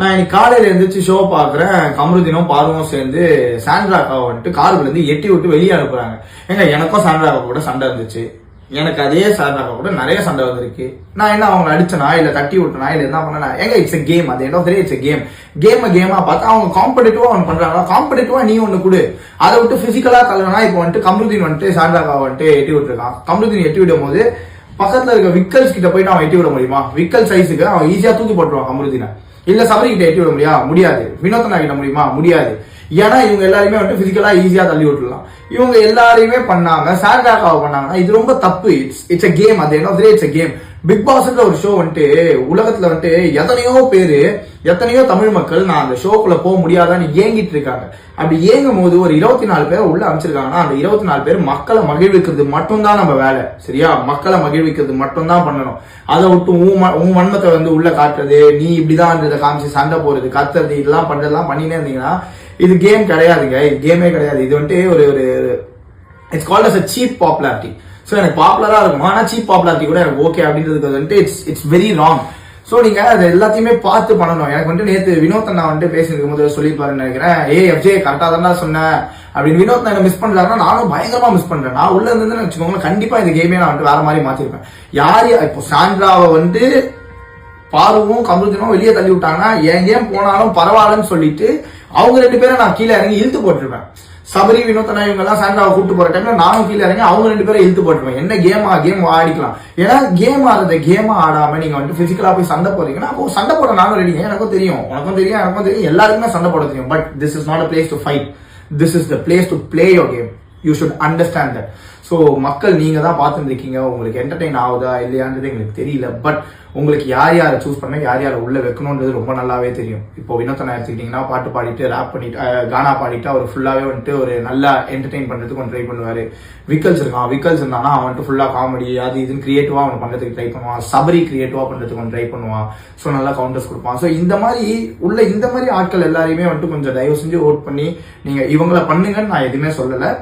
நான் இன்னைக்கு காலையில எழுந்திரிச்சு ஷோ பாக்குறேன். கமருதீனும் பார்வம் சேர்ந்து சாண்ட்ராக்காவை வந்துட்டு காருக்குள்ள இருந்து எட்டி விட்டு வெளியே அனுப்புறாங்க. ஏங்க எனக்கும் சாண்ட்ராக்கா கூட சண்டை இருந்துச்சு. எனக்கு அதே சாண்ட்ராக்கா கூட நிறைய சண்டை வந்திருக்கு. நான் என்ன அவங்க அடிச்சனா இல்ல தட்டி விட்டனா இல்ல என்ன பண்ணனா? ஏங்க இட்ஸ் எ கேம். அது என்ன இட்ஸ் எ கேம். கேமா பார்த்தா அவங்க காம்படிட்டிவா ஒன்று பண்றாங்க. காம்படிட்டிவா நீ ஒண்ணு கொடு. அதை விட்டு பிசிக்கலா தள்ளனா இப்போ வந்துட்டு கமருதீன் வந்துட்டு சாண்ட்ராக்கா வந்துட்டு எட்டி விட்டுருக்கான். கமருதீன் எட்டி விடும் போது பக்கத்துல இருக்க விக்கல்ஸ் கிட்ட போயிட்டு அவன் எட்டி விட முடியுமா? விக்கல் சைஸுக்கு அவன் ஈஸியா தூக்கி போட்டுருவான் கமருதீனை. இல்ல சபரி கிட்ட எட்டி விட முடியாது. வினோத்னா கிட்ட முடியுமா? முடியாது. ஏன்னா இவங்க எல்லாருமே வந்துட்டு பிசிக்கலா ஈஸியா தள்ளி விட்டுலாம். இவங்க எல்லாரையுமே பண்ணாங்க, சாண்ட்ராக்காவை பண்ணாங்கன்னா இது ரொம்ப தப்பு. It's a game. அது என்ன இட்ஸ் எ கேம். பிக் பாஸ்ன்ற ஒரு ஷோ வந்துட்டு உலகத்துல வந்துட்டு எத்தனையோ தமிழ் மக்கள் நான் அந்த ஷோக்குள்ள போக முடியாதான்னு ஏங்கிட்டு இருக்காங்க. அப்படி ஏங்கும் போது ஒரு 24 பேர் உள்ள அமைச்சிருக்காங்கன்னா அந்த 24 பேர் மக்களை மகிழ்விக்கிறது மட்டும்தான் நம்ம வேலை. சரியா? மக்களை மகிழ்விக்கிறது மட்டும்தான் பண்ணணும். அதை விட்டு உன் வன்மத்தை வந்து உள்ள காட்டுறது, நீ இப்படிதான் காமிச்சு சண்டை போறது, கத்துறது, இதெல்லாம் பண்றதெல்லாம் பண்ணினே இருந்தீங்கன்னா இது கேம் கிடையாதுங்க. இது கேமே கிடையாது. இது வந்துட்டு ஒரு it's called as a cheap popularity. So எனக்கு பாப்புலரா இருக்கும், ஆனா சீப் பாப்புலாரிட்டி கூட எனக்கு ஓகே அப்படின்றதுக்கு வந்துட்டு இட்ஸ் வெரி ராங். ஸோ நீங்க அதை எல்லாத்தையுமே பார்த்து பண்ணணும். எனக்கு வந்துட்டு நேற்று வினோத் அண்ணா வந்துட்டு பேசியிருக்கும் போது சொல்லிப்பாருன்னு நினைக்கிறேன். எஃப்ஜே கரெக்டா தான் சொன்னேன் அப்படின்னு. வினோத் என்ன மிஸ் பண்றாங்கன்னா நானும் பயங்கரமா மிஸ் பண்றேன். நான் உள்ள இருந்ததுன்னு வச்சுக்கோங்களேன், கண்டிப்பா இந்த கேமே நான் வந்துட்டு வேற மாதிரி மாத்திருப்பேன். யாரு இப்போ சாண்ட்ராவை வந்து பார்வும் கமருதீனும் வெளியே தள்ளி விட்டாங்கன்னா என் கேம் போனாலும் பரவாயில்லன்னு சொல்லிட்டு அவங்க 2 பேரும் நான் கீழே இறங்கி இழுத்து போட்டிருப்பேன். சபரி வினோத்னா இவங்க எல்லாம் சாண்ட்ராவை கூட்டு போற டைம்ல நானும் கீழே இறங்கி அவங்க 2 பேரும் இழுத்து போட்டுருவேன். என்ன கேம் ஆடிக்கலாம். ஏன்னா கேமா ஆடாம நீங்க வந்து பிசிக்கலா போய் சண்டை போறீங்கன்னா அப்போ சண்டை போட நானும் ரெடிங்க. எனக்கும் தெரியும், உனக்கும் தெரியும், எனக்கும் தெரியும், எல்லாருக்குமே சண்டை போட தெரியும். But this is not a place to fight. This is the place to play your game. You should understand that. So மக்கள் நீங்க தான் பார்த்துட்டு இருக்கீங்க. உங்களுக்கு என்டர்டெயின் ஆகுதா இல்லையான்றது எங்களுக்கு தெரியல. பட் உங்களுக்கு யாரை சூஸ் பண்ண யாரை உள்ள வைக்கணும்ன்றது ரொம்ப நல்லாவே தெரியும். இப்போ வினோத்னா எடுத்துக்கிட்டீங்கன்னா பாட்டு பாடிட்டு ரேப் பண்ணிட்டு கானா பாடிட்டு அவர் ஃபுல்லாவே வந்துட்டு ஒரு நல்லா என்டர்டெயின் பண்றதுக்கு ட்ரை பண்ணுவாரு. விக்கல்ஸ் இருந்தானா அவன் வந்துட்டு ஃபுல்லா காமெடி அது இதுன்னு கிரியேட்டிவா அவன் பண்றதுக்கு ட்ரை பண்ணுவான். சபரி கிரியேட்டிவா பண்றதுக்கு ட்ரை பண்ணுவான். ஸோ நல்லா கவுண்டர்ஸ் கொடுப்பான். ஸோ இந்த மாதிரி ஆட்கள் எல்லாரையுமே வந்துட்டு கொஞ்சம் தயவு செஞ்சு ஓட் பண்ணி நீங்க இவங்களை பண்ணுங்கன்னு நான் எதுவுமே சொல்லல.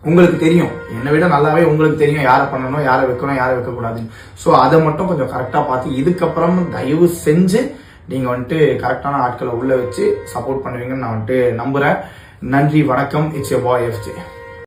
உங்களுக்கு தெரியும், என்னை விட நல்லாவே உங்களுக்கு தெரியும் யாரை பண்ணணும், யாரை வைக்கணும், யாரை வைக்கக்கூடாதுன்னு. ஸோ அதை மட்டும் கொஞ்சம் கரெக்டாக பார்த்து இதுக்கப்புறம் தயவு செஞ்சு நீங்கள் வந்துட்டு கரெக்டான ஆட்களை உள்ள வச்சு சப்போர்ட் பண்ணுவீங்கன்னு நான் வந்துட்டு நம்புகிறேன். நன்றி, வணக்கம். It's your bye FJ.